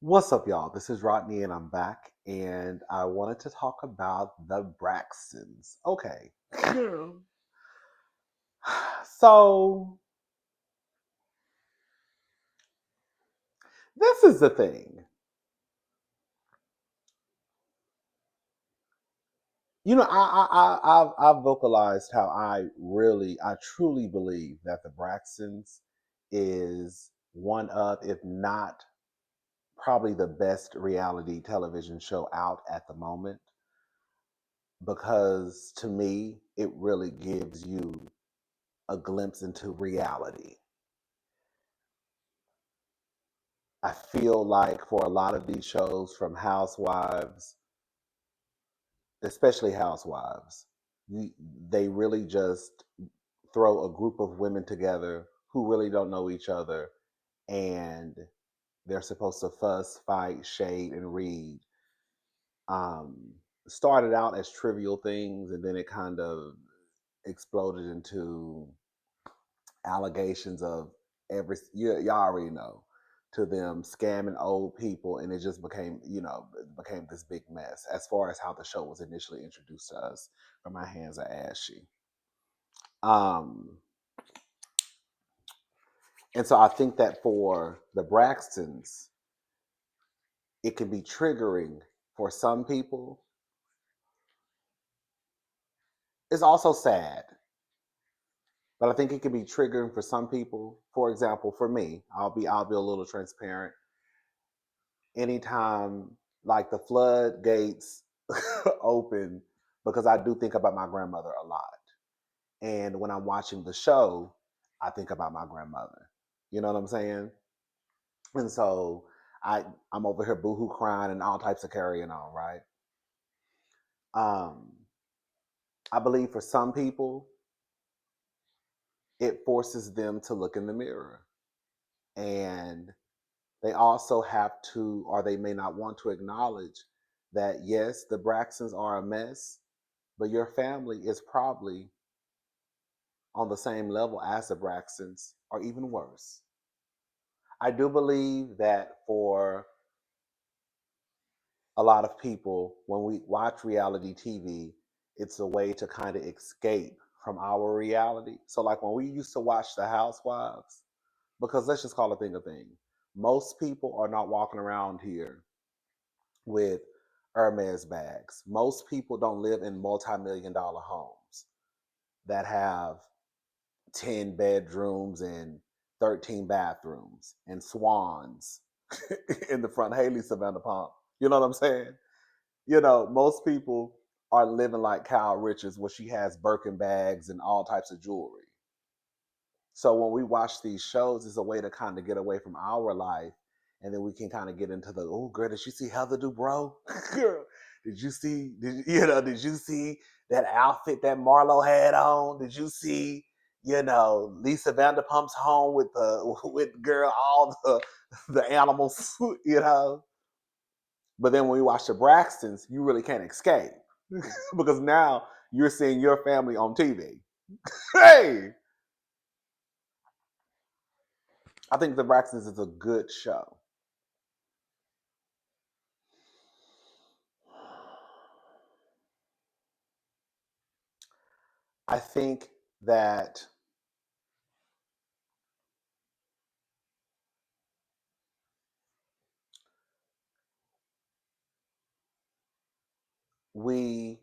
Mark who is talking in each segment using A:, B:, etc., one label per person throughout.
A: What's up, y'all? This is Rodney, and I'm back, and I wanted to talk about the Braxtons. Okay, so this is the thing. I've vocalized how I truly believe that the Braxtons is one of, if not probably the best reality television show out at the moment, because to me, it really gives you a glimpse into reality. I feel like for a lot of these shows, from Housewives, especially Housewives, you, they really just throw a group of women together who really don't know each other, and they're supposed to fuss, fight, shade, and read. Um, Started out as trivial things, and then it kind of exploded into allegations of y'all already know, to them scamming old people, and it just became it became this big mess as far as how the show was initially introduced to us. From My Hands Are Ashy. um and so I think that for the Braxtons, it can be triggering for some people. It's also sad, but I think it can be triggering for some people. For example, for me, I'll be a little transparent. Anytime like the floodgates open, because I do think about my grandmother a lot. And when I'm watching the show, I think about my grandmother. You know what I'm saying? And so I'm over here boohoo crying and all types of carrying on, right? Um, I believe for some people, it forces them to look in the mirror. And they also have to, or they may not want to acknowledge that yes, the Braxtons are a mess, but your family is probably on the same level as the Braxtons, or even worse. I do believe that for a lot of people, when we watch reality TV, it's a way to kind of escape from our reality. So, like when we used to watch The Housewives, because let's just call a thing a thing. Most people are not walking around here with Hermes bags. Most people don't live in multi-million dollar homes that have 10 bedrooms and 13 bathrooms and swans in the front. Haley Savannah Pump. You know what I'm saying? Most people are living like Kyle Richards, where she has Birkin bags and all types of jewelry. So when we watch these shows, it's a way to kind of get away from our life, and then we can kind of get into the, oh girl, did you see Heather Dubrow? Girl, did you see that outfit that Marlo had on? Did you see Lisa Vanderpump's home with the with girl all the animals, But then when we watch the Braxtons, you really can't escape because now you're seeing your family on TV. Hey, I think the Braxtons is a good show. I think that we,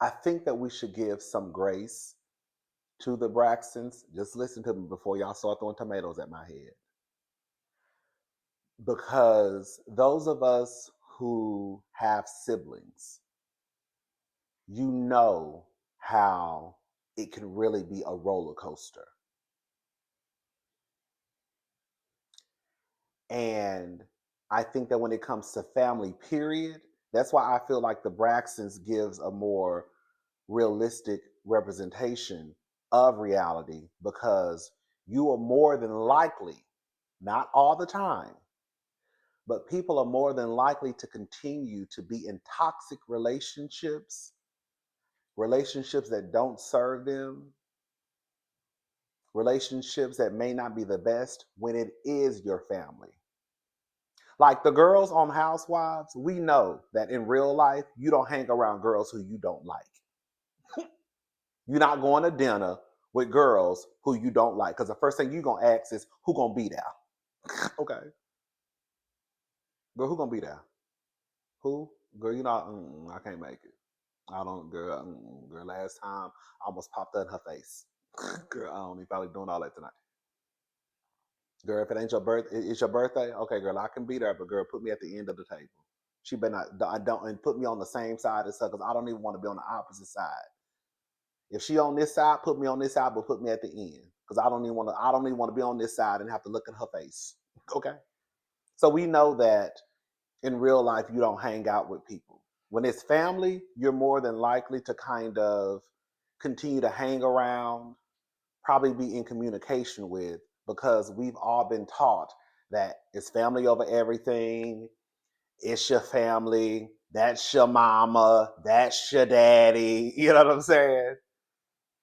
A: I think that we should give some grace to the Braxtons. Just listen to me before y'all start throwing tomatoes at my head. Because those of us who have siblings, you know how it can really be a roller coaster. And I think that when it comes to family, period, that's why I feel like the Braxtons gives a more realistic representation of reality, because you are more than likely, not all the time, but people are more than likely to continue to be in toxic relationships, relationships that don't serve them, relationships that may not be the best when it is your family. Like the girls on Housewives, we know that in real life, you don't hang around girls who you don't like. You're not going to dinner with girls who you don't like. Because the first thing you're going to ask is, who going to be there? Okay. Girl, who going to be there? Who? Girl, you know, I can't make it. I don't, girl, girl, last time I almost popped that in her face. Girl, I don't even probably doing all that tonight. Girl, if it ain't your birthday, it's your birthday. Okay, girl, I can be there, but girl, put me at the end of the table. She better not. I don't, and put me on the same side as her because I don't even want to be on the opposite side. If she on this side, put me on this side, but put me at the end because I don't even want to. I don't even want to be on this side and have to look at her face. Okay. So we know that in real life you don't hang out with people. When it's family, you're more than likely to kind of continue to hang around, probably be in communication with, because we've all been taught that it's family over everything. It's your family. That's your mama. That's your daddy. You know what I'm saying?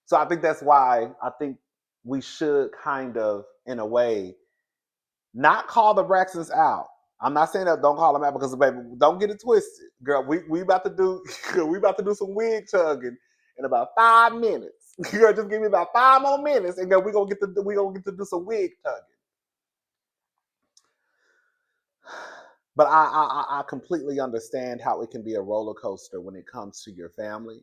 A: So I think that's why I think we should kind of, in a way, not call the Braxtons out. I'm not saying that don't call them out because baby, don't get it twisted, girl. We about to do we about to do some wig tugging in about 5 minutes. Girl, just give me about 5 more minutes, and girl, we gonna get to do some wig tugging. But I completely understand how it can be a roller coaster when it comes to your family,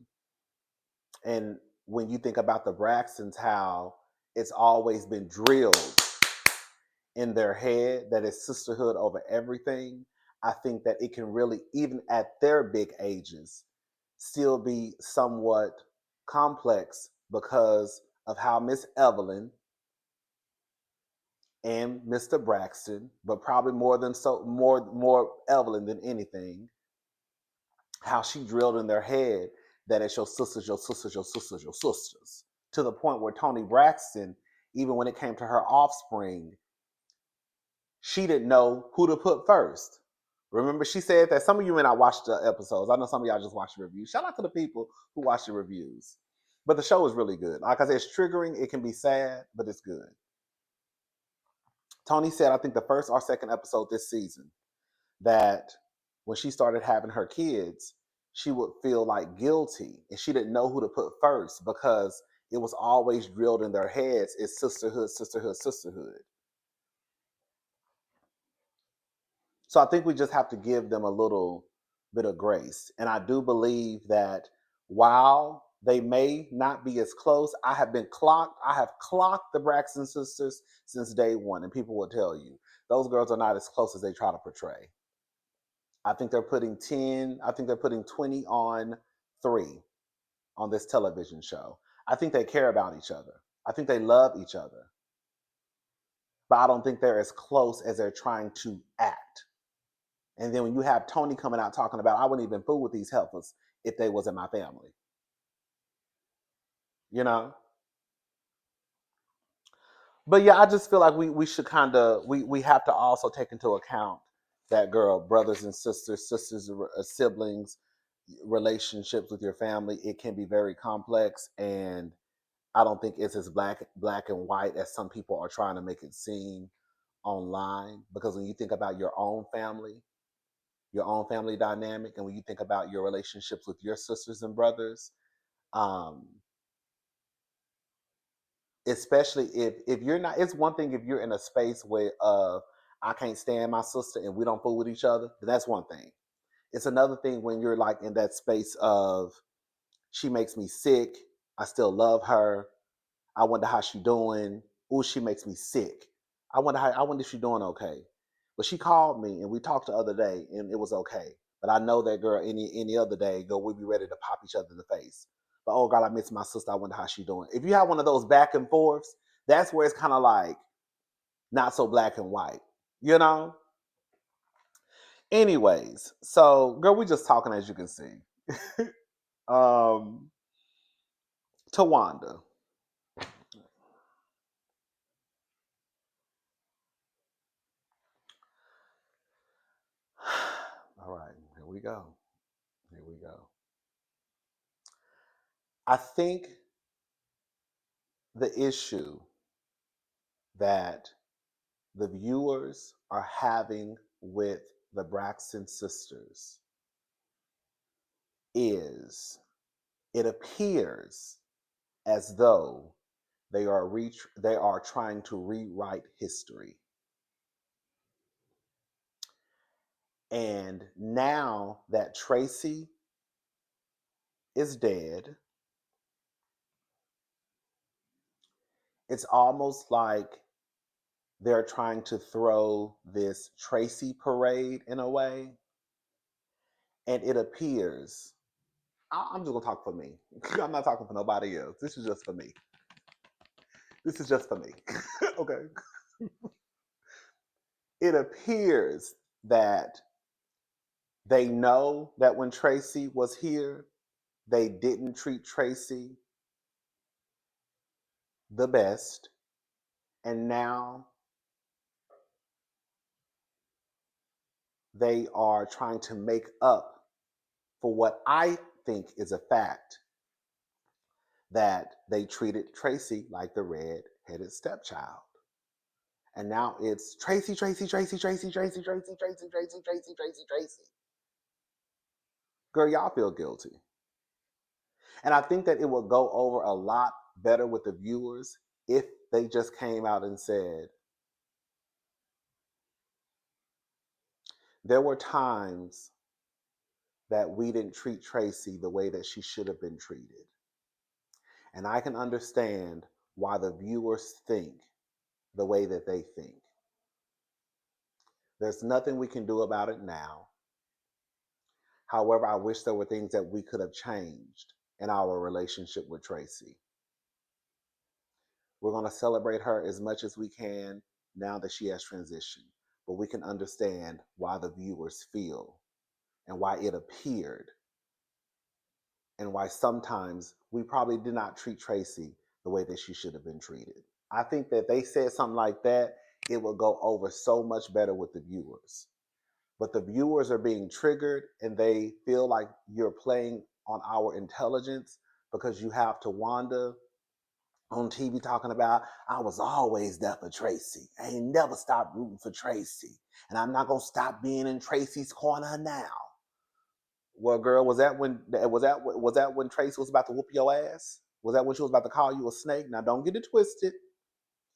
A: and when you think about the Braxtons, how it's always been drilled in their head that it's sisterhood over everything. I think that it can really, even at their big ages, still be somewhat complex because of how Miss Evelyn and Mr. Braxton, but probably more Evelyn than anything, how she drilled in their head that it's your sisters, your sisters, your sisters, your sisters. To the point where Toni Braxton, even when it came to her offspring, she didn't know who to put first. Remember, she said that some of you may not watch the episodes. I know some of y'all just watch the reviews. Shout out to the people who watch the reviews. But the show is really good. Like I said, it's triggering. It can be sad, but it's good. Toni said, I think the first or second episode this season, that when she started having her kids, she would feel like guilty and she didn't know who to put first because it was always drilled in their heads it's sisterhood, sisterhood, sisterhood. So I think we just have to give them a little bit of grace. And I do believe that while they may not be as close, I have clocked the Braxton sisters since day one. And people will tell you, those girls are not as close as they try to portray. I think they're putting 20 on 3 on this television show. I think they care about each other. I think they love each other. But I don't think they're as close as they're trying to act. And then when you have Toni coming out talking about, I wouldn't even fool with these heifers if they wasn't my family. You know? But yeah, I just feel like we should kind of we have to also take into account that girl, brothers and sisters, siblings, relationships with your family, it can be very complex, and I don't think it's as black and white as some people are trying to make it seem online. Because when you think about your own family dynamic, and when you think about your relationships with your sisters and brothers, um, especially if you're not, it's one thing if you're in a space where I can't stand my sister and we don't fool with each other, then that's one thing. It's another thing when you're like in that space of she makes me sick, I still love her, I wonder how she doing. Ooh, she makes me sick. I wonder if she's doing okay. But she called me and we talked the other day and it was okay. But I know that girl any other day, girl, we'd be ready to pop each other in the face. But oh God, I miss my sister. I wonder how she doing. If you have one of those back and forths, that's where it's kind of like not so black and white, you know? Anyways, so girl, we just talking as you can see. um Tawanda. All right, here we go. Here we go. I think the issue that the viewers are having with the Braxton sisters is it appears as though they are trying to rewrite history. And now that Tracy is dead, it's almost like they're trying to throw this Tracy parade in a way. And it appears, I'm just gonna talk for me. I'm not talking for nobody else. This is just for me. This is just for me. Okay. It appears that they know that when Tracy was here, they didn't treat Tracy the best. And now they are trying to make up for what I think is a fact that they treated Tracy like the red-headed stepchild. And now it's Tracy, Tracy, Tracy, Tracy, Tracy, Tracy, Tracy, Tracy, Tracy, Tracy, Tracy. Girl, y'all feel guilty. And I think that it would go over a lot better with the viewers if they just came out and said, there were times that we didn't treat Tracy the way that she should have been treated. And I can understand why the viewers think the way that they think. There's nothing we can do about it now. However, I wish there were things that we could have changed in our relationship with Tracy. We're going to celebrate her as much as we can now that she has transitioned. But we can understand why the viewers feel and why it appeared and why sometimes we probably did not treat Tracy the way that she should have been treated. I think that if they said something like that, it would go over so much better with the viewers. But the viewers are being triggered and they feel like you're playing on our intelligence because you have Tawanda on TV talking about, I was always there for Tracy. I ain't never stopped rooting for Tracy. And I'm not going to stop being in Tracy's corner now. Well, girl, was that when Tracy was about to whoop your ass? Was that when she was about to call you a snake? Now, don't get it twisted.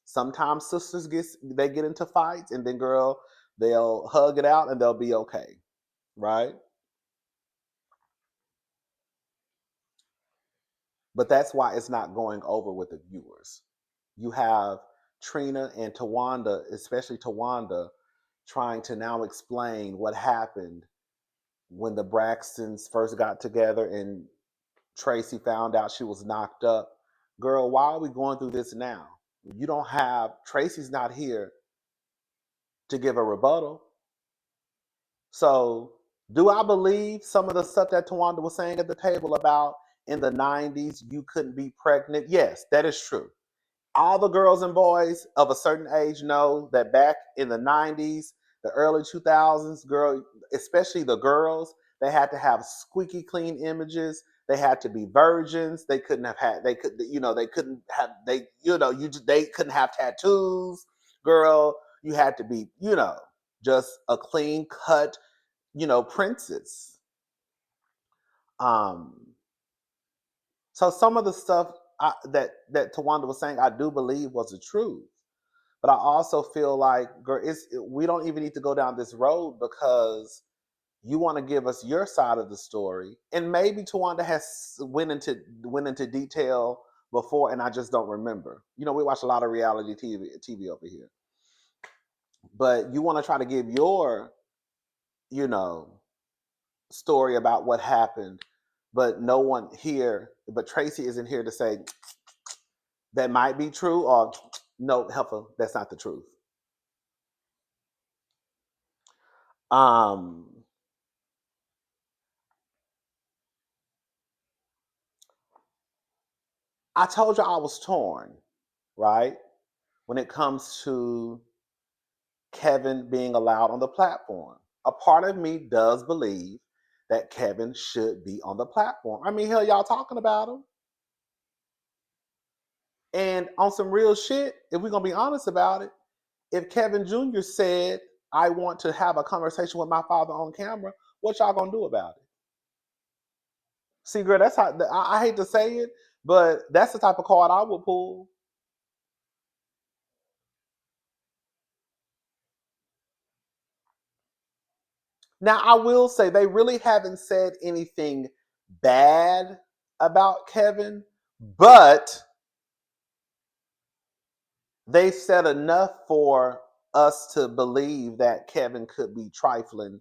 A: Sometimes sisters get into fights, and then, girl, they'll hug it out and they'll be okay, right? But that's why it's not going over with the viewers. You have Trina and Tawanda, especially Tawanda, trying to now explain what happened when the Braxtons first got together and Tracy found out she was knocked up. Girl, why are we going through this now? You don't have, Tracy's not here to give a rebuttal. So, do I believe some of the stuff that Tawanda was saying at the table about in the 90s, you couldn't be pregnant? Yes, that is true. All the girls and boys of a certain age know that back in the 90s, the early 2000s, girl, especially the girls, they had to have squeaky clean images. They had to be virgins. They couldn't have had, they could, they couldn't have, they couldn't have tattoos. Girl, you had to be, just a clean cut, princess. Um, so some of the stuff that Tawanda was saying, I do believe was the truth. But I also feel like, girl, we don't even need to go down this road because you want to give us your side of the story, and maybe Tawanda has went into detail before, and I just don't remember. We watch a lot of reality TV over here, but you want to try to give your, you know, story about what happened, but no one here, but Tracy isn't here to say that might be true or no, Heffa, that's not the truth. Um, I told you I was torn, right? When it comes to Kevin being allowed on the platform. A part of me does believe that Kevin should be on the platform. I mean, hell, y'all talking about him. And on some real shit, if we're going to be honest about it, if Kevin Jr. said, I want to have a conversation with my father on camera. What y'all gonna do about it? See, girl, that's how I hate to say it, but that's the type of card I would pull. Now, I will say they really haven't said anything bad about Kevin, but they said enough for us to believe that Kevin could be trifling,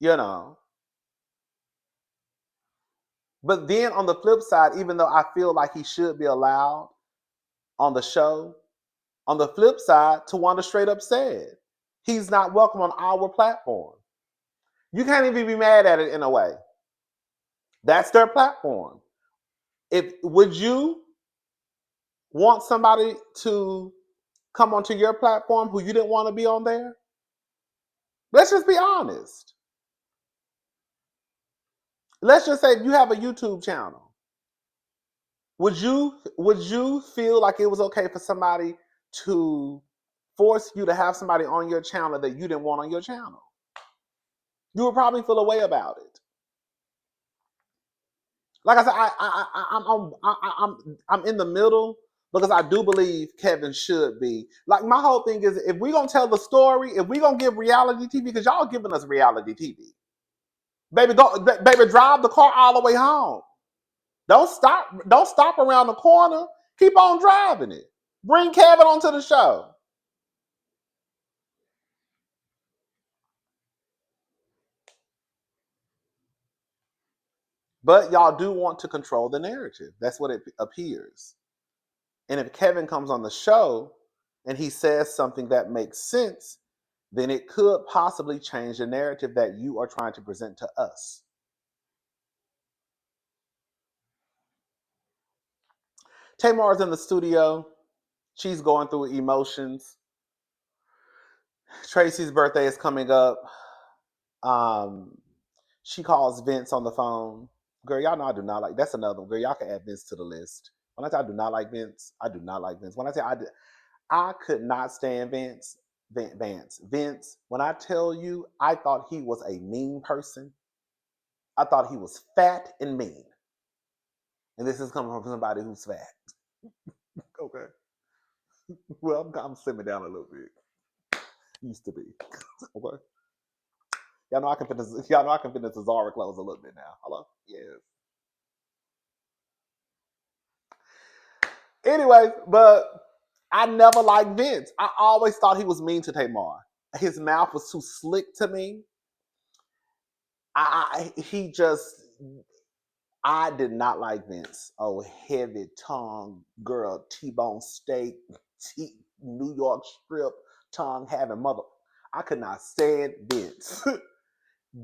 A: you know. But then on the flip side, even though I feel like he should be allowed on the show, on the flip side, Tawanda straight up said he's not welcome on our platform. You can't even be mad at it in a way. That's their platform. If would you want somebody to come onto your platform who you didn't want to be on there? Let's just be honest. Let's just say if you have a YouTube channel, would you feel like it was okay for somebody to force you to have somebody on your channel that you didn't want on your channel? You would probably feel a way about it. Like I said, I'm in the middle because I do believe Kevin should be. Like my whole thing is, if we gonna tell the story, if we gonna give reality TV, because y'all giving us reality TV, baby, baby, drive the car all the way home. Don't stop around the corner. Keep on driving it. Bring Kevin onto the show. But y'all do want to control the narrative. That's what it appears. And if Kevin comes on the show and he says something that makes sense, then it could possibly change the narrative that you are trying to present to us. Tamar's in the studio. She's going through emotions. Tracy's birthday is coming up. Um, she calls Vince on the phone. Girl, y'all know I do not like. That's another one. Girl, y'all can add Vince to the list. When I say I do not like Vince, I do not like Vince. When I say I could not stand Vince. Vince. When I tell you, I thought he was a mean person. I thought he was fat and mean. And this is coming from somebody who's fat. Okay. Well, I'm slimming down a little bit. Used to be. Okay. Y'all know I can fit into Zara clothes a little bit now. Hello? Yes. Anyways, but I never liked Vince. I always thought he was mean to Tamar. His mouth was too slick to me. He just I did not like Vince. Oh, heavy tongue girl, T-bone steak, New York strip, tongue having mother. I could not stand Vince.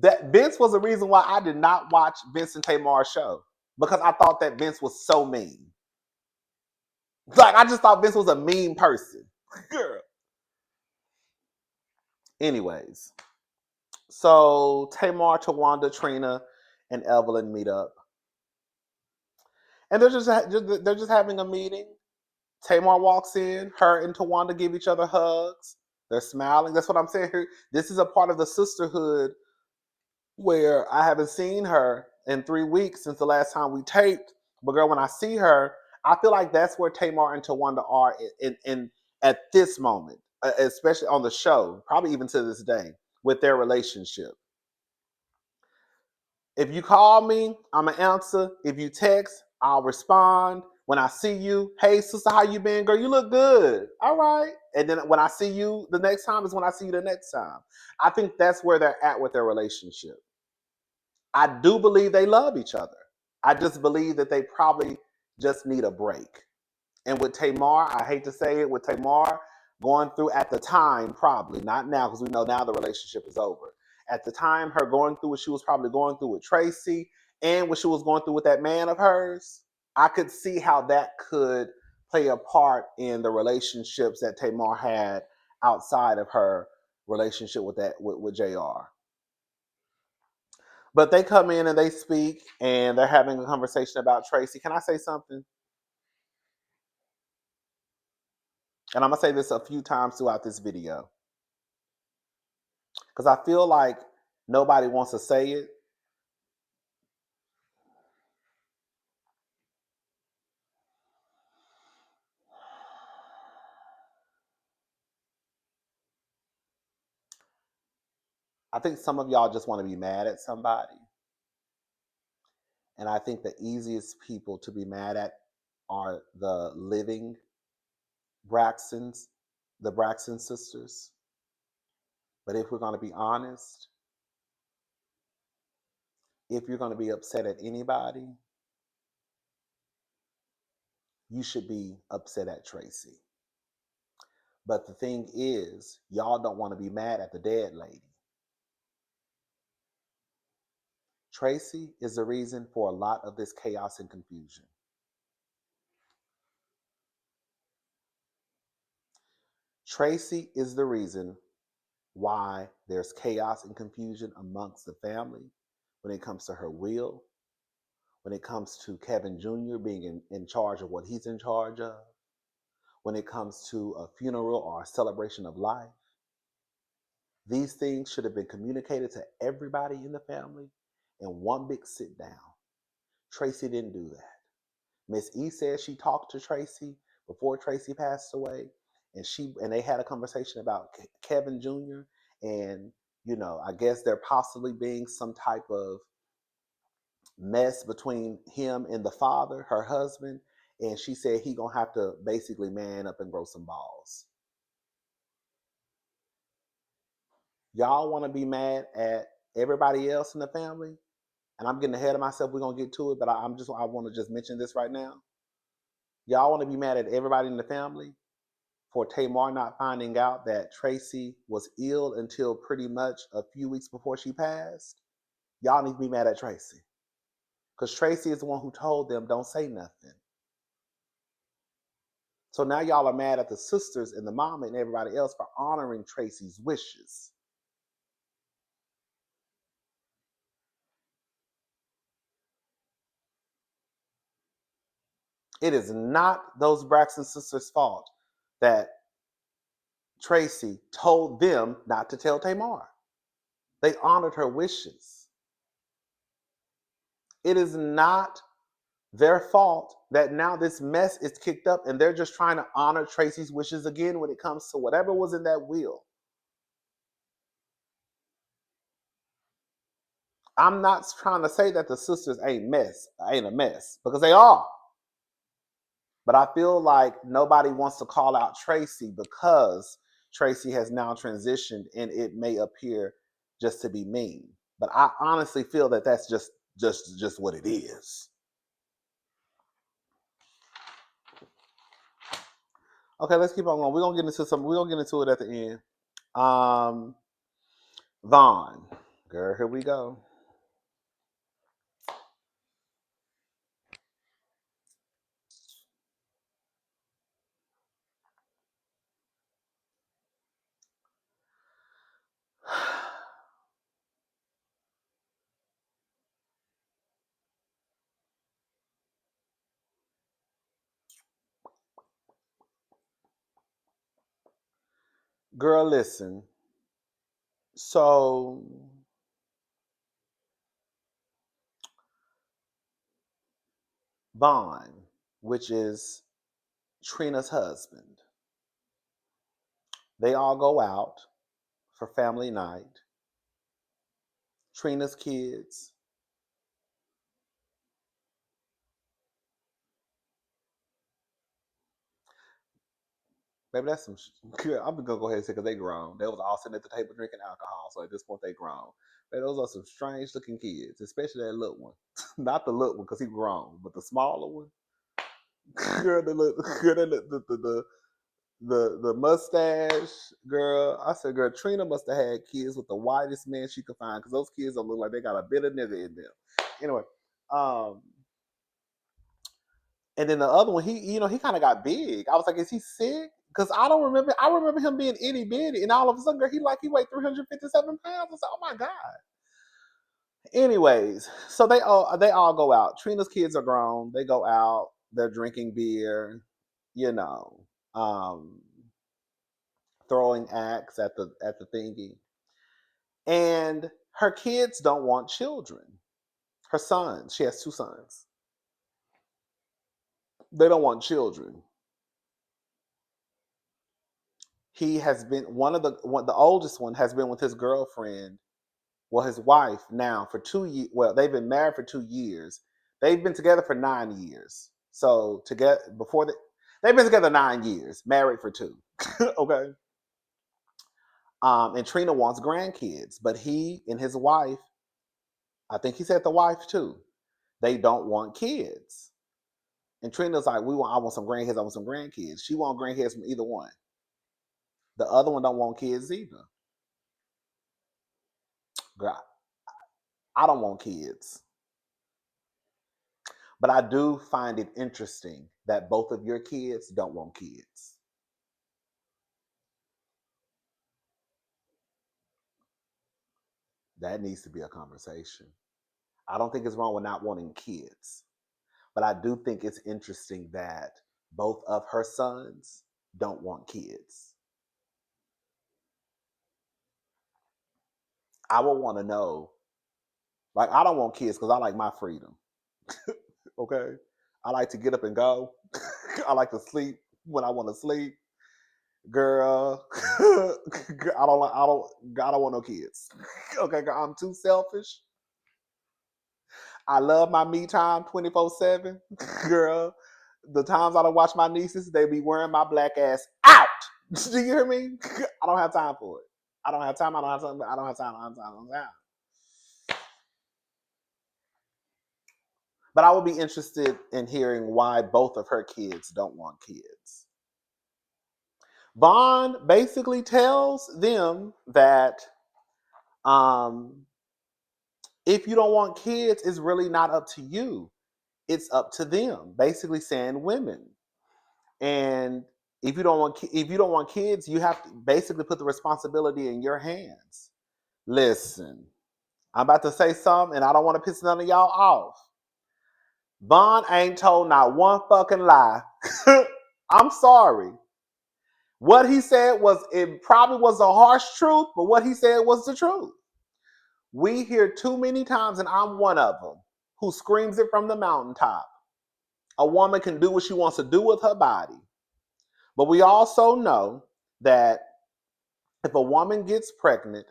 A: That Vince was the reason why I did not watch Vince and Tamar's show because I thought that Vince was so mean. Like I just thought Vince was a mean person. Girl. Anyways, so Tamar, Tawanda, Trina, and Evelyn meet up, and they're just having a meeting. Tamar walks in. Her and Tawanda give each other hugs. They're smiling. That's what I'm saying here. This is a part of the sisterhood where I haven't seen her in 3 weeks since the last time we taped. But girl, when I see her, I feel like that's where Tamar and Tawanda are in at this moment, especially on the show, probably even to this day, with their relationship. If you call me, I'm gonna answer. If you text, I'll respond. When I see you, hey sister, how you been, girl? You look good. All right. And then when I see you the next time is when I see you the next time. I think that's where they're at with their relationship. I do believe they love each other. I just believe that they probably just need a break. And with Tamar, I hate to say it, with Tamar going through at the time, probably not now, because we know now the relationship is over. At the time, her going through what she was probably going through with Tracy and what she was going through with that man of hers, I could see how that could play a part in the relationships that Tamar had outside of her relationship with JR. But they come in and they speak and they're having a conversation about Tracy. Can I say something? And I'm gonna say this a few times throughout this video. Because I feel like nobody wants to say it. I think some of y'all just want to be mad at somebody. And I think the easiest people to be mad at are the living Braxtons, the Braxton sisters. But if we're going to be honest, if you're going to be upset at anybody, you should be upset at Tracy. But the thing is, y'all don't want to be mad at the dead lady. Tracy is the reason for a lot of this chaos and confusion. Tracy is the reason why there's chaos and confusion amongst the family when it comes to her will, when it comes to Kevin Jr. being in charge of what he's in charge of, when it comes to a funeral or a celebration of life. These things should have been communicated to everybody in the family in one big sit down. Tracy didn't do that. Miss E said she talked to Tracy before Tracy passed away, and they had a conversation about Kevin Jr. and I guess there possibly being some type of mess between him and the father, her husband, and she said he gonna have to basically man up and grow some balls. Y'all want to be mad at everybody else in the family, and I'm getting ahead of myself. We're gonna get to it, but I want to just mention this right now. Y'all want to be mad at everybody in the family for Tamar not finding out that Tracy was ill until pretty much a few weeks before she passed. Y'all need to be mad at Tracy. Because Tracy is the one who told them, don't say nothing. So now y'all are mad at the sisters and the mama and everybody else for honoring Tracy's wishes. It is not those Braxton sisters' fault that Tracy told them not to tell Tamar. They honored her wishes. It is not their fault that now this mess is kicked up and they're just trying to honor Tracy's wishes again when it comes to whatever was in that will. I'm not trying to say that the sisters ain't a mess, because they are. But I feel like nobody wants to call out Tracy because Tracy has now transitioned and it may appear just to be mean. But I honestly feel that that's just what it is. Okay, let's keep on going. We're gonna get into it at the end. Um Vaughn. Girl, here we go. Girl, listen. So Vaughn, which is Trina's husband, they all go out for family night. Trina's kids. Maybe that's some. I'm gonna go ahead and say because they grown. They was all sitting at the table drinking alcohol. So at this point, they grown. But those are some strange looking kids, especially that little one. Not the little one because he grown, but the smaller one. Girl, the mustache girl. I said, girl, Trina must have had kids with the whitest man she could find because those kids don't look like they got a bit of nigga in them. Anyway, um, and then the other one, he kind of got big. I was like, is he sick? Because I don't remember. I remember him being itty bitty, and all of a sudden, he weighed 357 pounds. I said, oh my god. Anyways, so they all go out. Trina's kids are grown. They go out. They're drinking beer. You know, um, throwing acts at the thingy. And her kids don't want children. Her sons, she has two sons. They don't want children. He has been the oldest one has been with his girlfriend, well, his wife now for 2 years. Well, they've been married for 2 years. They've been together for 9 years. So together they've been together 9 years, married for two. Okay. And Trina wants grandkids, but he and his wife, I think he said the wife too, they don't want kids. And Trina's like, I want some grandkids, I want some grandkids. She wants grandkids from either one. The other one don't want kids either. Girl, I don't want kids. But I do find it interesting that both of your kids don't want kids. That needs to be a conversation. I don't think it's wrong with not wanting kids, but I do think it's interesting that both of her sons don't want kids. I would want to know, like, I don't want kids because I like my freedom. Okay. I like to get up and go. I like to sleep when I want to sleep. Girl, I don't want no kids. Okay, girl, I'm too selfish. I love my me time 24/7. Girl, the times I don't watch my nieces, they be wearing my black ass out. Do you hear me? I don't have time for it. I don't have time. I don't have time. I don't have time. I don't have time. I don't have time. But I would be interested in hearing why both of her kids don't want kids. Vaughn basically tells them that if you don't want kids, it's really not up to you. It's up to them. Basically saying women. And if you don't want kids, you have to basically put the responsibility in your hands. Listen, I'm about to say something, and I don't want to piss none of y'all off. Vaughn ain't told not one fucking lie. I'm sorry. What he said it probably was a harsh truth, but what he said was the truth. We hear too many times, and I'm one of them, who screams it from the mountaintop. A woman can do what she wants to do with her body. But we also know that if a woman gets pregnant,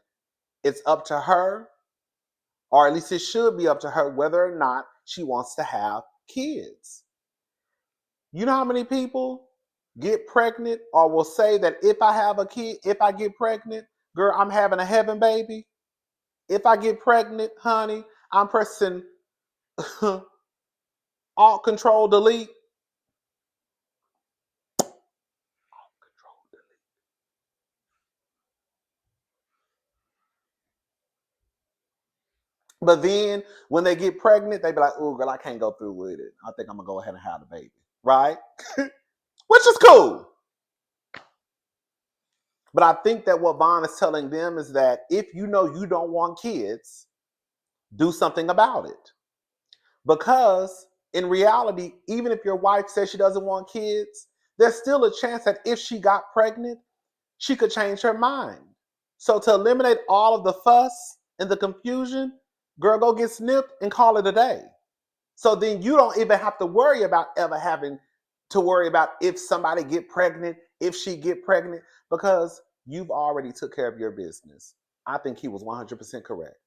A: it's up to her, or at least it should be up to her, whether or not she wants to have kids. You know how many people get pregnant or will say that if I have a kid, if I get pregnant, girl, I'm having a heaven baby. If I get pregnant, honey, I'm pressing alt control delete. But then when they get pregnant, they be like, "Oh, girl, I can't go through with it. I think I'm gonna go ahead and have the baby." Right? Which is cool. But I think that what Vaughn is telling them is that if you know you don't want kids, do something about it. Because in reality, even if your wife says she doesn't want kids, there's still a chance that if she got pregnant, she could change her mind. So to eliminate all of the fuss and the confusion, girl, go get snipped and call it a day. So then you don't even have to worry about ever having to worry about if somebody get pregnant, if she get pregnant, because you've already took care of your business. I think he was 100% correct.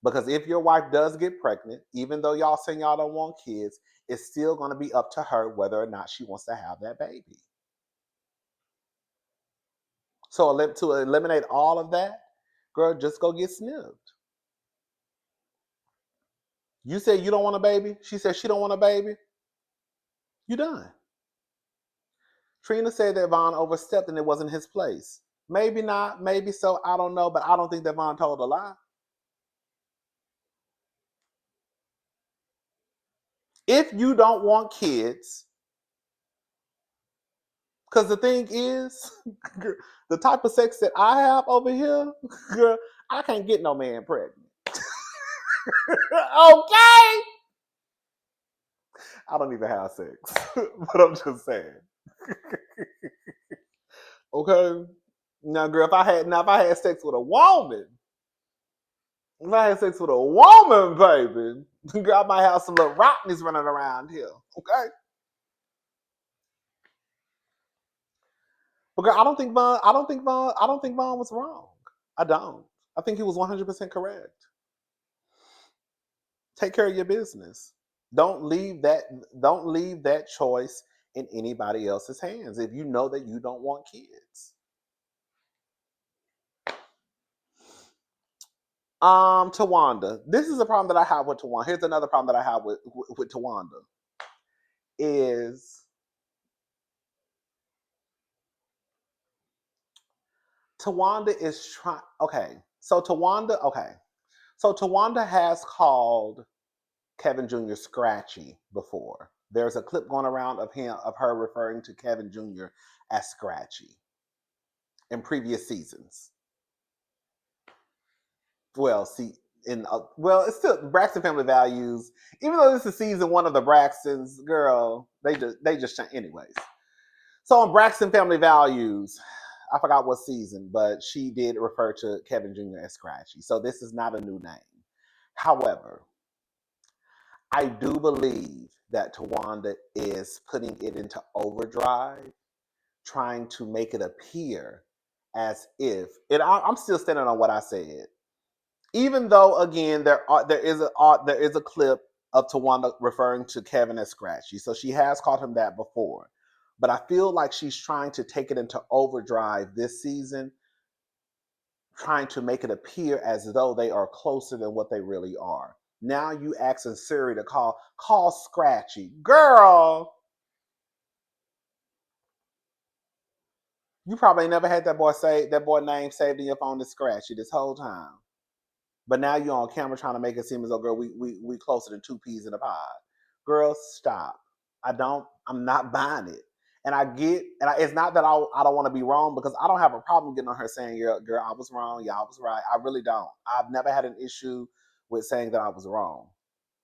A: Because if your wife does get pregnant, even though y'all saying y'all don't want kids, it's still going to be up to her whether or not she wants to have that baby. So to eliminate all of that, girl, just go get snipped. You say you don't want a baby. She said she don't want a baby. You done. Trina said that Vaughn overstepped and it wasn't his place. Maybe not, maybe so, I don't know, but I don't think that Vaughn told a lie. If you don't want kids, because the thing is, the type of sex that I have over here, girl, I can't get no man pregnant. Okay? I don't even have sex, but I'm just saying. Okay? Now, girl, if I had sex with a woman, If I had sex with a woman, baby, girl, I might have some little Rodneys running around here. Okay. But girl, I don't think Vaughn was wrong. I don't. I think he was 100% correct. Take care of your business. Don't leave that don't leave that choice in anybody else's hands if you know that you don't want kids. Tawanda. This is a problem that I have with Tawanda. Here's another problem that I have with Tawanda. Is Tawanda is trying So Tawanda has called Kevin Jr. Scratchy before. There's a clip going around of her referring to Kevin Jr. as Scratchy in previous seasons. Well, see, it's still Braxton Family Values. Even though this is season one of the Braxtons, girl, they just anyways. So on Braxton Family Values, I forgot what season, but she did refer to Kevin Jr. as Scratchy. So this is not a new name. However, I do believe that Tawanda is putting it into overdrive, trying to make it appear as if, and I'm still standing on what I said. Even though, again, there is a clip of Tawanda referring to Kevin as Scratchy, so she has called him that before. But I feel like she's trying to take it into overdrive this season, trying to make it appear as though they are closer than what they really are. Now you asking Siri to call Scratchy. Girl, you probably never had that boy name saved in your phone as Scratchy this whole time. But now you're on camera trying to make it seem as though, girl, we closer than two peas in a pod. Girl, stop. I'm not buying it. It's not that I don't want to be wrong, because I don't have a problem getting on her saying, girl, I was wrong, y'all was right. I really don't. I've never had an issue with saying that I was wrong.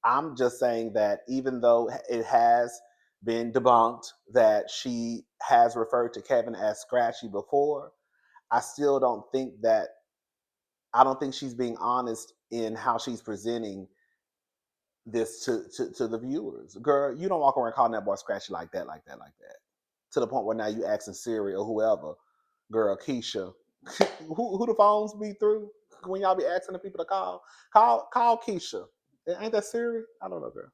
A: I'm just saying that even though it has been debunked that she has referred to Kevin as Scratchy before, I still don't think that I don't think she's being honest in how she's presenting this to the viewers. Girl, you don't walk around calling that boy Scratchy like that, like that, like that. To the point where now you asking Siri or whoever, girl, Keisha, who the phones be through when y'all be asking the people to call? Call Keisha. Ain't that Siri? I don't know, girl.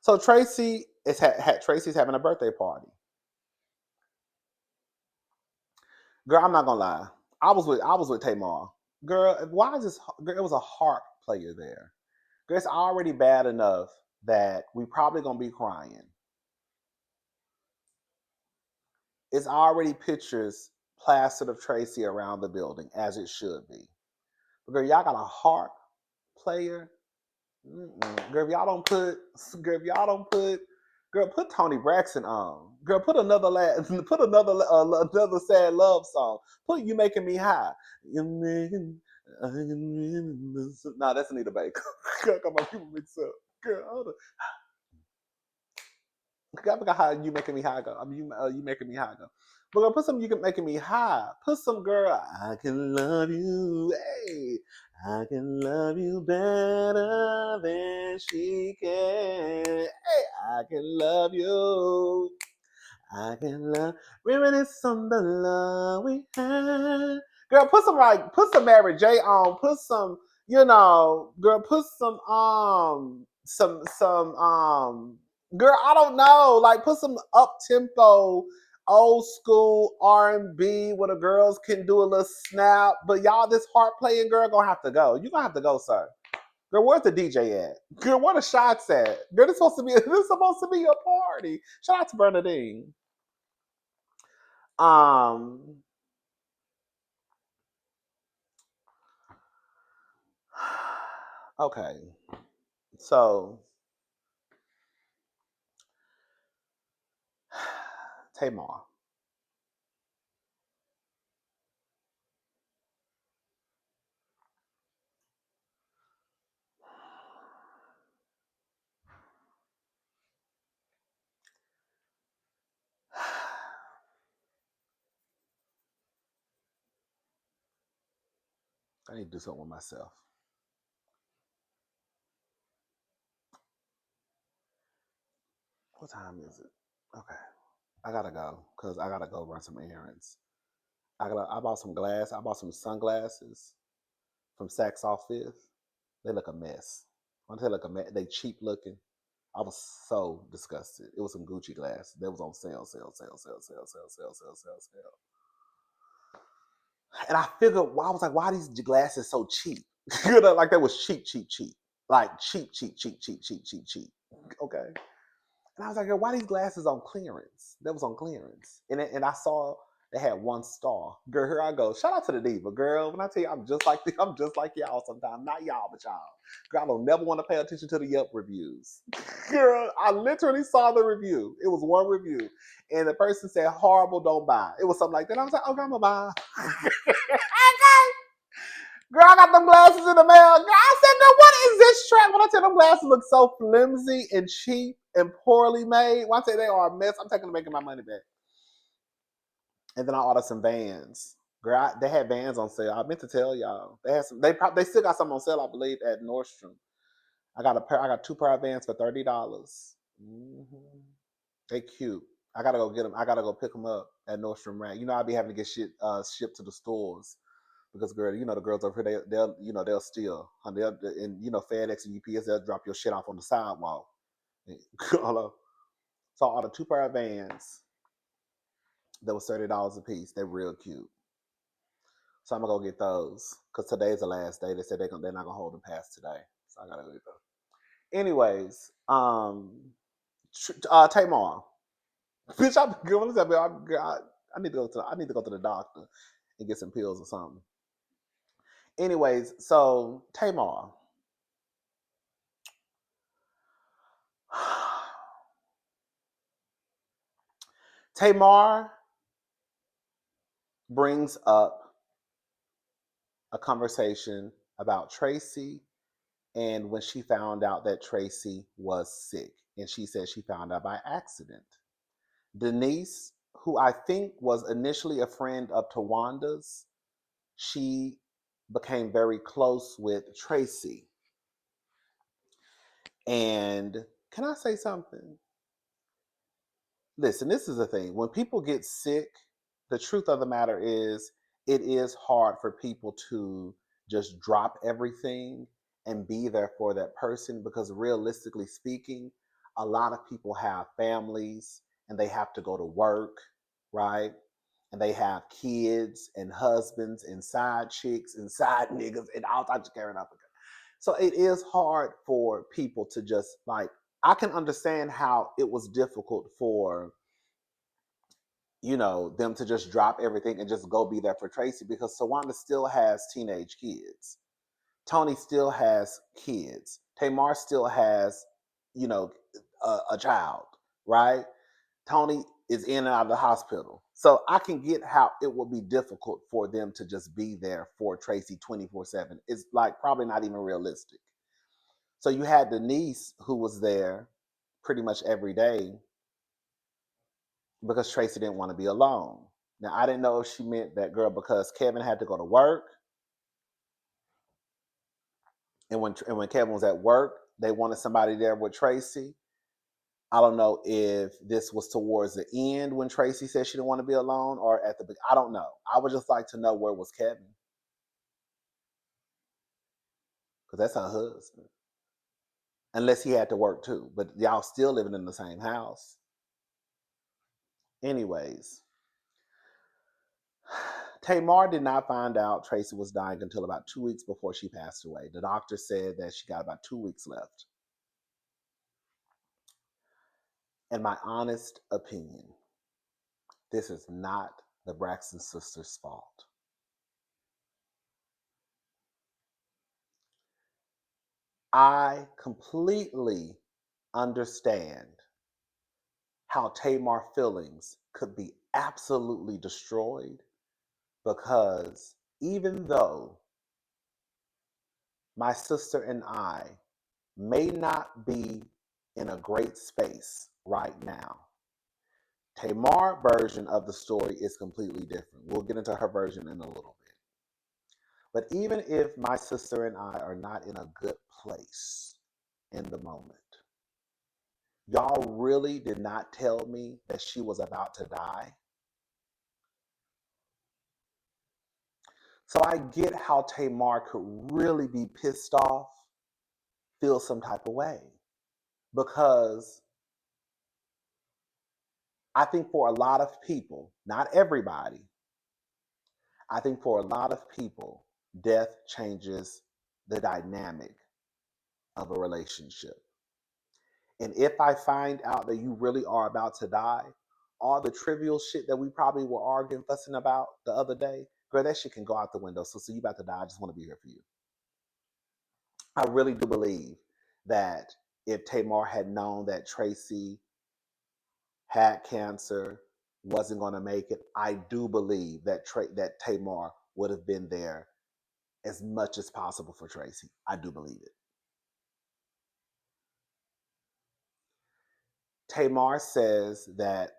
A: So Tracy's having a birthday party. Girl, I'm not gonna lie. I was with Tamar. Girl, why is this? Girl, it was a harp player there. Girl, it's already bad enough that we probably gonna be crying. It's already pictures plastered of Tracy around the building, as it should be. But girl, y'all got a harp player. Girl, if y'all don't put, girl, put Tony Braxton on. Girl, put another sad love song. Put "You Making Me High." You making, nah, that's Anita Baker. Girl, come on, people mix up. Girl, hold on. I forgot how "You Making Me High" go. I mean, you making me high go. But girl, put some "You Can Making Me High." Put some, girl, I can love you. Hey, I can love you better than she can. Hey, I can love you. I can love. Reminisce on the love we had. Girl, put some Mary J on. Put some, girl, put some girl, I don't know, like put some up tempo, old school R&B where the girls can do a little snap. But y'all, this harp playing girl gonna have to go. You gonna have to go, sir. Girl, where's the DJ at? Girl, where the shots at? Girl, this is supposed to be your party. Shout out to Bernadine. Um, okay, so Tamar. I need to do something with myself. What time is it? Okay. I gotta go because I gotta go run some errands. I bought some glass. I bought some sunglasses from Saks Off Fifth. They look a mess. When I say look a mess, they cheap looking. I was so disgusted. It was some Gucci glass that was on sale, sale, sale, sale, sale, sale, sale, sale, sale, sale. And I figured, why I was like, why are these glasses so cheap? You know, like they was cheap, cheap, cheap, like cheap, cheap, cheap, cheap, cheap, cheap, cheap. Okay. And I was like, why these glasses on clearance? That was on clearance. And I saw they had 1 star. Girl, here I go. Shout out to the diva, girl. When I tell you I'm just like y'all sometimes. Not y'all, but y'all. Girl, I don't never want to pay attention to the Yelp reviews. Girl, I literally saw the review. It was one review. And the person said, horrible, don't buy. It was something like that. I was like, okay, I'm gonna buy. Girl, I got them glasses in the mail. Girl, I said, girl, what is this trap? When I tell them glasses look so flimsy and cheap and poorly made, when I say they are a mess, I'm taking making my money back. And then I ordered some Vans. Girl, they had Vans on sale. I meant to tell y'all. They had some. They still got some on sale, I believe, at Nordstrom. I got a pair. I got 2 pair of Vans for $30. Mm-hmm. They cute. I gotta go get them. I gotta go pick them up at Nordstrom Rack. You know, I'll be having to get shit shipped to the stores because, girl, you know the girls over here, they'll steal. And you know, FedEx and UPS, they'll drop your shit off on the sidewalk. So I ordered 2 pair of Vans that was $30 a piece. They're real cute. So I'm gonna go get those because today's the last day. They said they're not gonna hold them past today. So I gotta go get those. Anyways, Tamar, bitch, I'm good. I need to go to the doctor and get some pills or something. Anyways, so Tamar, Tamar brings up a conversation about Tracy and when she found out that Tracy was sick, and she said she found out by accident. Denise, who I think was initially a friend of Tawanda's, she became very close with Tracy. And can I say something? Listen, this is the thing. When people get sick, the truth of the matter is it is hard for people to just drop everything and be there for that person because realistically speaking, a lot of people have families and they have to go to work, right? And they have kids and husbands and side chicks and side niggas and all types of carrying up. So it is hard for people to just like, I can understand how it was difficult for, you know, them to just drop everything and just go be there for Tracy because Sawanda still has teenage kids. Tony still has kids. Tamar still has, you know, a child, right? Tony is in and out of the hospital. So I can get how it would be difficult for them to just be there for Tracy 24/7. It's like probably not even realistic. So you had Denise who was there pretty much every day because Tracy didn't want to be alone. Now I didn't know if she meant that girl because Kevin had to go to work, and when Kevin was at work, they wanted somebody there with Tracy. I don't know if this was towards the end when Tracy said she didn't want to be alone, or at the beginning. I don't know. I would just like to know where was Kevin because that's her husband, unless he had to work too. But y'all still living in the same house. Anyways, Tamar did not find out Tracy was dying until about 2 weeks before she passed away. The doctor said that she got about 2 weeks left. In my honest opinion, this is not the Braxton sisters' fault. I completely understand how Tamar feelings could be absolutely destroyed because even though my sister and I may not be in a great space right now, Tamar's version of the story is completely different. We'll get into her version in a little bit. But even if my sister and I are not in a good place in the moment, y'all really did not tell me that she was about to die. So I get how Tamar could really be pissed off, feel some type of way. Because I think for a lot of people, not everybody, I think for a lot of people, death changes the dynamic of a relationship. And if I find out that you really are about to die, all the trivial shit that we probably were arguing, fussing about the other day, girl, that shit can go out the window. So you about to die. I just want to be here for you. I really do believe that if Tamar had known that Tracy had cancer, wasn't going to make it, I do believe that that Tamar would have been there as much as possible for Tracy. I do believe it. Tamar says that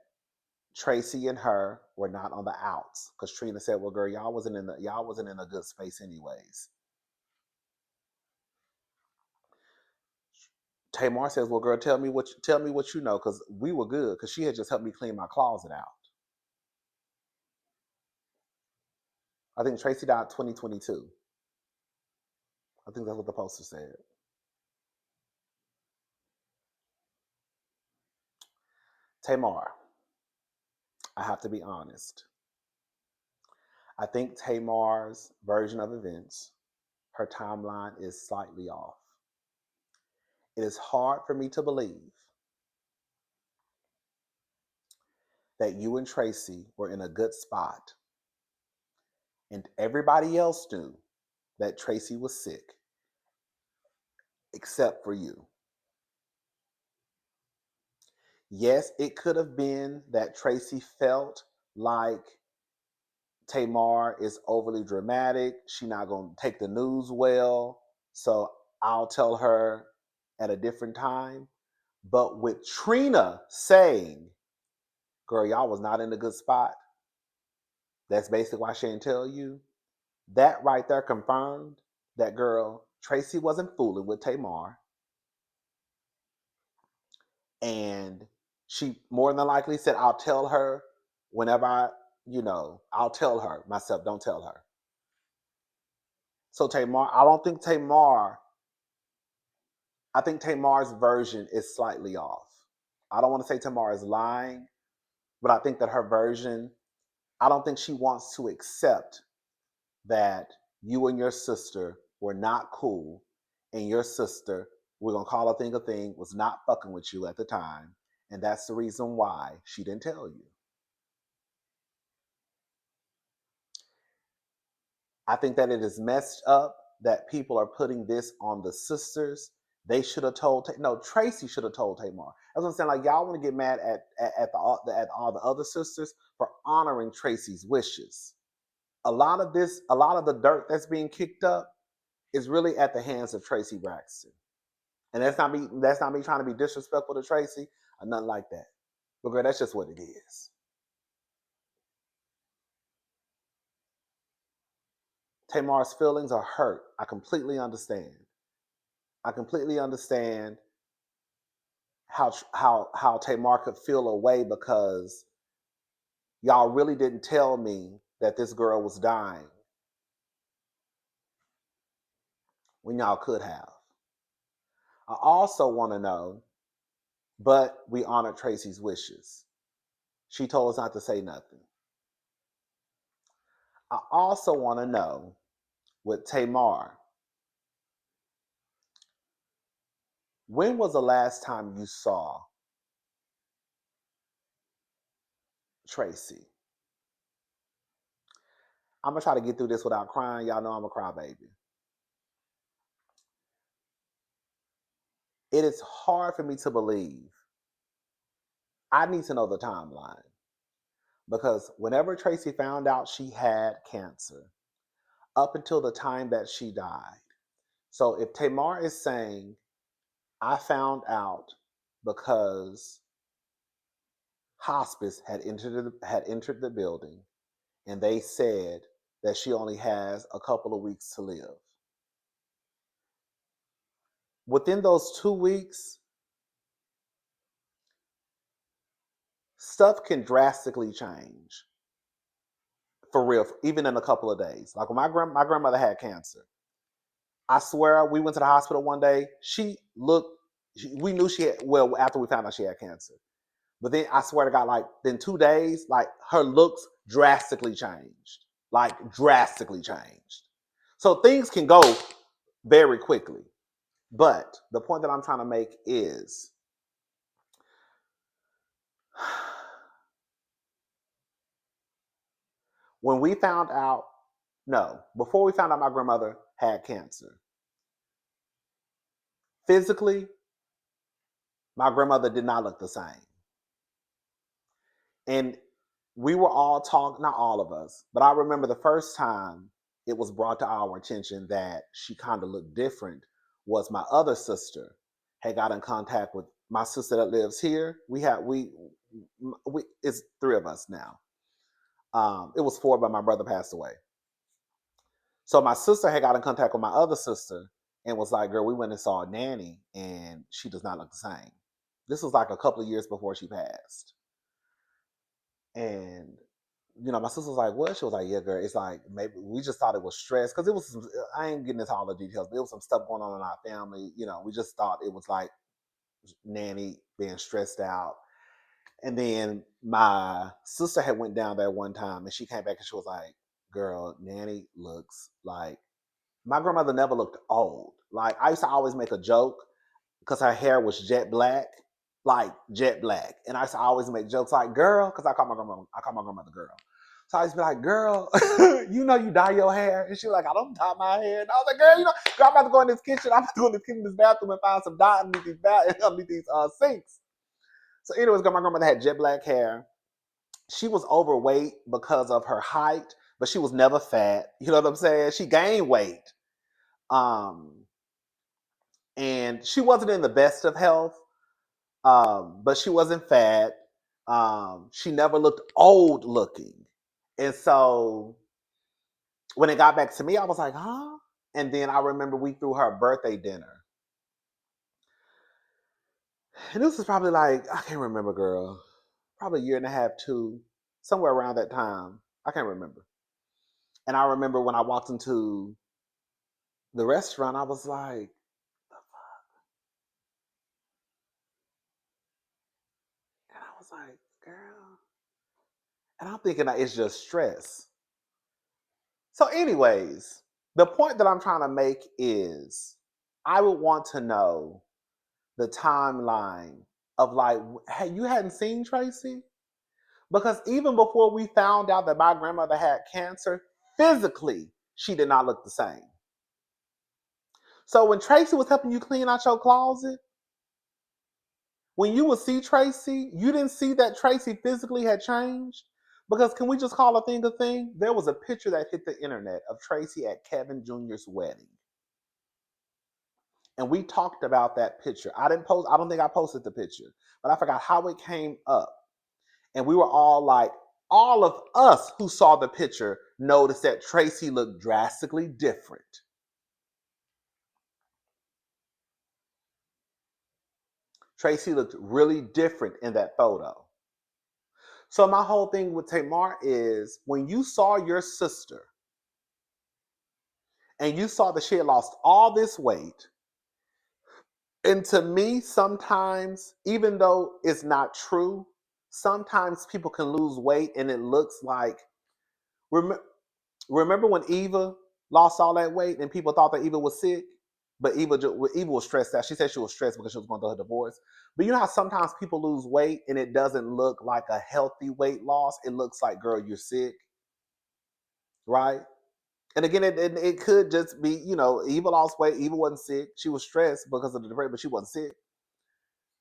A: Tracy and her were not on the outs because Trina said, "Well, girl, y'all wasn't in a good space, anyways." Tamar says, "Well, girl, tell me what you know, because we were good, because she had just helped me clean my closet out." I think Tracy died 2022. I think that's what the poster said. Tamar, I have to be honest. I think Tamar's version of events, her timeline is slightly off. It is hard for me to believe that you and Tracy were in a good spot and everybody else knew that Tracy was sick except for you. Yes, it could have been that Tracy felt like Tamar is overly dramatic. She not going to take the news well. So I'll tell her at a different time. But with Trina saying, girl, y'all was not in a good spot, that's basically why she didn't tell you. That right there confirmed that, girl, Tracy wasn't fooling with Tamar. And she more than likely said, I'll tell her whenever I'll tell her myself, don't tell her. So Tamar, I think Tamar's version is slightly off. I don't want to say Tamar is lying, but I think that her version, I don't think she wants to accept that you and your sister were not cool, and your sister, we're going to call a thing, was not fucking with you at the time. And that's the reason why she didn't tell you. I think that it is messed up that people are putting this on the sisters. They should have told. No, Tracy should have told Tamar. That's what I'm saying. Like, y'all want to get mad at all the other sisters for honoring Tracy's wishes. A lot of the dirt that's being kicked up is really at the hands of Tracy Braxton. And that's not me. That's not me trying to be disrespectful to Tracy or nothing like that. But girl, that's just what it is. Tamar's feelings are hurt. I completely understand. I completely understand how Tamar could feel away because y'all really didn't tell me that this girl was dying when y'all could have. I also want to know, but we honored Tracy's wishes. She told us not to say nothing. I also want to know with Tamar, when was the last time you saw Tracy? I'm gonna try to get through this without crying. Y'all know I'm a crybaby. It is hard for me to believe. I need to know the timeline because whenever Tracy found out she had cancer, up until the time that she died. So if Tamar is saying, I found out because hospice had entered the building and they said that she only has a couple of weeks to live. Within those 2 weeks, stuff can drastically change. For real, even in a couple of days. Like when my grandmother had cancer, I swear we went to the hospital one day. We knew she had, well, after we found out she had cancer. But then I swear to God, like in 2 days, like her looks drastically changed. Like drastically changed. So things can go very quickly. But the point that I'm trying to make is when we found out, no, before we found out my grandmother had cancer, physically, my grandmother did not look the same. And we were all talking, not all of us, but I remember the first time it was brought to our attention that she kind of looked different was my other sister had got in contact with my sister that lives here. We it's three of us now. It was four, but my brother passed away. So my sister had got in contact with my other sister and was like, girl, we went and saw a nanny and she does not look the same. This was like a couple of years before she passed. And my sister was like, what? She was like, yeah, girl, it's like maybe we just thought it was stress. Cause it was I ain't getting into all the details, but there was some stuff going on in our family. We just thought it was like nanny being stressed out. And then my sister had went down there one time and she came back and she was like, girl, nanny looks like my grandmother never looked old. Like I used to always make a joke because her hair was jet black, like jet black. And I used to always make jokes like, girl, because I call my grandmother girl. So I used to be like, girl, you dye your hair. And she was like, I don't dye my hair. And I was like, girl, I'm about to go in this kitchen. I'm about to go in this bathroom and find some dye underneath these sinks. So anyways, my grandmother had jet black hair. She was overweight because of her height, but she was never fat. You know what I'm saying? She gained weight. And she wasn't in the best of health, but she wasn't fat. She never looked old looking. And so when it got back to me, I was like, huh? And then I remember we threw her a birthday dinner. And this was probably like, I can't remember, girl. Probably a year and a half, two, somewhere around that time. I can't remember. And I remember when I walked into the restaurant, I was like, and I was like, girl. And I'm thinking that it's just stress. So, anyways, the point that I'm trying to make is I would want to know the timeline of like, hey, you hadn't seen Tracy? Because even before we found out that my grandmother had cancer, physically, she did not look the same. So when Tracy was helping you clean out your closet, when you would see Tracy, you didn't see that Tracy physically had changed. Because can we just call a thing a thing? There was a picture that hit the internet of Tracy at Kevin Jr.'s wedding. And we talked about that picture. I don't think I posted the picture, but I forgot how it came up. And we were all like, all of us who saw the picture noticed that Tracy looked drastically different. Tracy looked really different in that photo. So my whole thing with Tamar is when you saw your sister and you saw that she had lost all this weight, and to me, sometimes, even though it's not true, sometimes people can lose weight and it looks like. Remember when Eva lost all that weight and people thought that Eva was sick? But Eva was stressed out. She said she was stressed because she was going through her divorce. But you know how sometimes people lose weight and it doesn't look like a healthy weight loss? It looks like, girl, you're sick, right? And again, it could just be, Eva lost weight. Eva wasn't sick. She was stressed because of the depression, but she wasn't sick.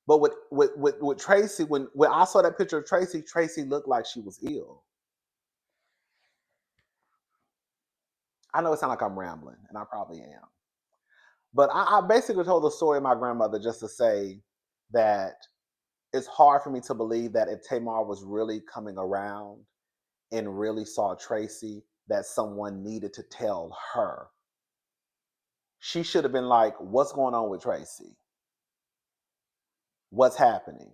A: But with Tracy, when I saw that picture of Tracy, Tracy looked like she was ill. I know it sounds like I'm rambling, and I probably am. But I basically told the story of my grandmother just to say that it's hard for me to believe that if Tamar was really coming around and really saw Tracy, that someone needed to tell her. She should have been like, what's going on with Tracy? What's happening?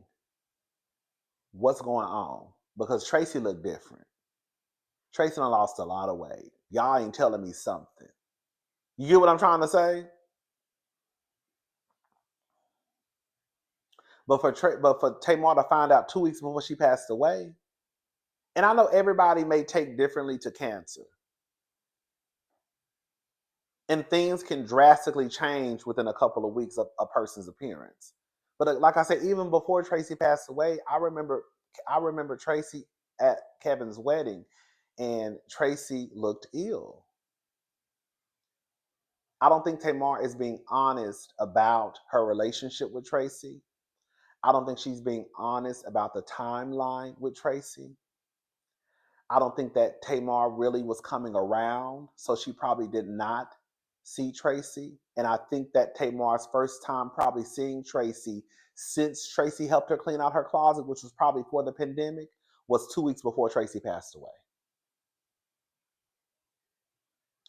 A: What's going on? Because Tracy looked different. Tracy done lost a lot of weight. Y'all ain't telling me something. You get what I'm trying to say? But for Tamar to find out 2 weeks before she passed away, and I know everybody may take differently to cancer, and things can drastically change within a couple of weeks of a person's appearance. But like I said, even before Tracy passed away, I remember Tracy at Kevin's wedding, and Tracy looked ill. I don't think Tamar is being honest about her relationship with Tracy. I don't think she's being honest about the timeline with Tracy. I don't think that Tamar really was coming around, so she probably did not see Tracy. And I think that Tamar's first time probably seeing Tracy since Tracy helped her clean out her closet, which was probably for the pandemic, was 2 weeks before Tracy passed away.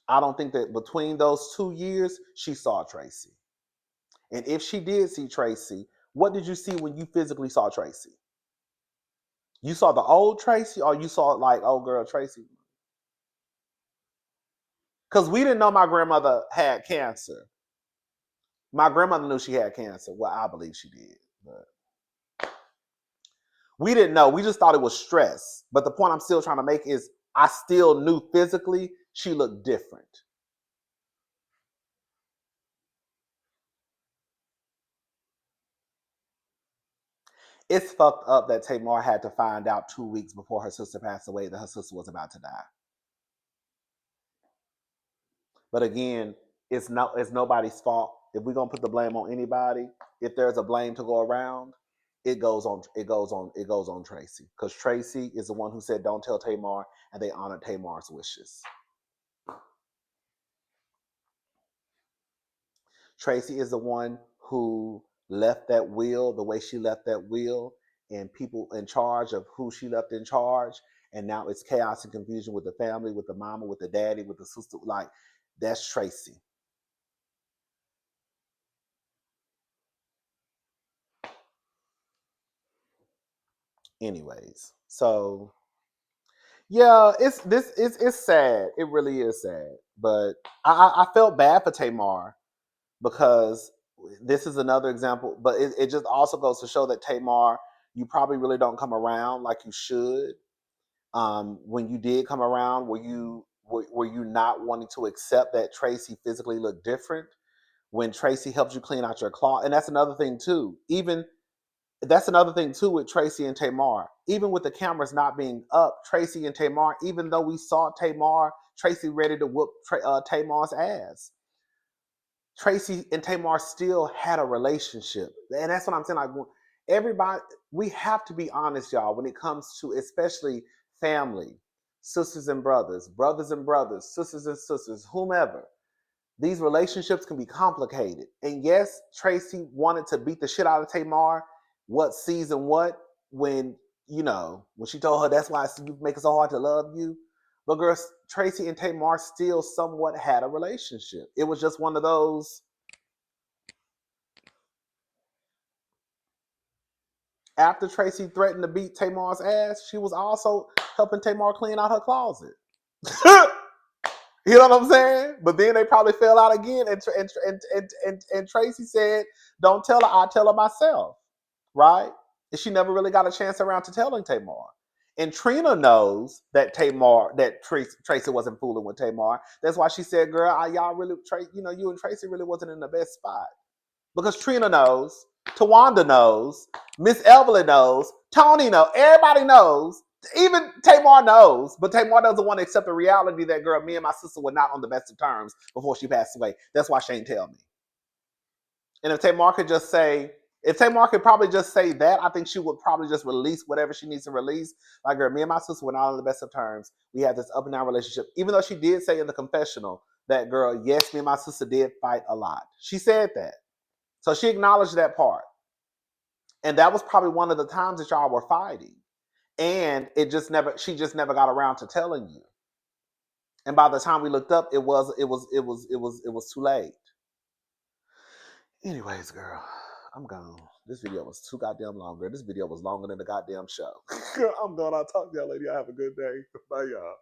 A: I don't think that between those 2 years, she saw Tracy. And if she did see Tracy, what did you see when you physically saw Tracy? You saw the old Tracy, or you saw like, oh girl, Tracy? Because we didn't know my grandmother had cancer. My grandmother knew she had cancer. Well, I believe she did. But we didn't know. We just thought it was stress. But the point I'm still trying to make is I still knew physically she looked different. It's fucked up that Tamar had to find out 2 weeks before her sister passed away that her sister was about to die. But again, it's nobody's fault. If we're gonna put the blame on anybody, if there's a blame to go around, it goes on Tracy. Because Tracy is the one who said don't tell Tamar, and they honored Tamar's wishes. Tracy is the one who left that will the way she left that will, and people in charge of who she left in charge. And now it's chaos and confusion with the family, with the mama, with the daddy, with the sister. Like, that's Tracy. Anyways, so yeah, it's sad. It really is sad. But I felt bad for Tamar because this is another example. But it just also goes to show that Tamar, you probably really don't come around like you should. When you did come around, were you not wanting to accept that Tracy physically looked different? When Tracy helped you clean out your closet, and that's another thing too with Tracy and Tamar. Even with the cameras not being up, Tracy and Tamar, even though we saw Tracy ready to whoop Tamar's ass, Tracy and Tamar still had a relationship, and that's what I'm saying. Like, everybody, we have to be honest, y'all, when it comes to especially family, sisters and brothers, sisters and sisters, whomever. These relationships can be complicated. And yes, Tracy wanted to beat the shit out of Tamar. What season what? When, when she told her that's why you make it so hard to love you. But girls, Tracy and Tamar still somewhat had a relationship. It was just one of those. After Tracy threatened to beat Tamar's ass, she was also helping Tamar clean out her closet. You know what I'm saying? But then they probably fell out again, and Tracy said, "Don't tell her. I'll tell her myself." Right? And she never really got a chance around to telling Tamar. And Trina knows that Tracy wasn't fooling with Tamar. That's why she said, "Girl, y'all really, you and Tracy really wasn't in the best spot." Because Trina knows, Tawanda knows, Miss Evelyn knows, Tony knows, everybody knows. Even Tamar knows, but Tamar doesn't want to accept the reality that, girl, me and my sister were not on the best of terms before she passed away. That's why she ain't tell me. And if Tamar could probably just say that, I think she would probably just release whatever she needs to release. Like, girl, me and my sister were not on the best of terms. We had this up and down relationship. Even though she did say in the confessional that, girl, yes, me and my sister did fight a lot. She said that. So she acknowledged that part. And that was probably one of the times that y'all were fighting. And she just never got around to telling you. And by the time we looked up, it was too late. Anyways, girl, I'm gone. This video was too goddamn long, girl. This video was longer than the goddamn show. I'm gone. I'll talk to y'all later. Y'all have a good day. Bye, y'all.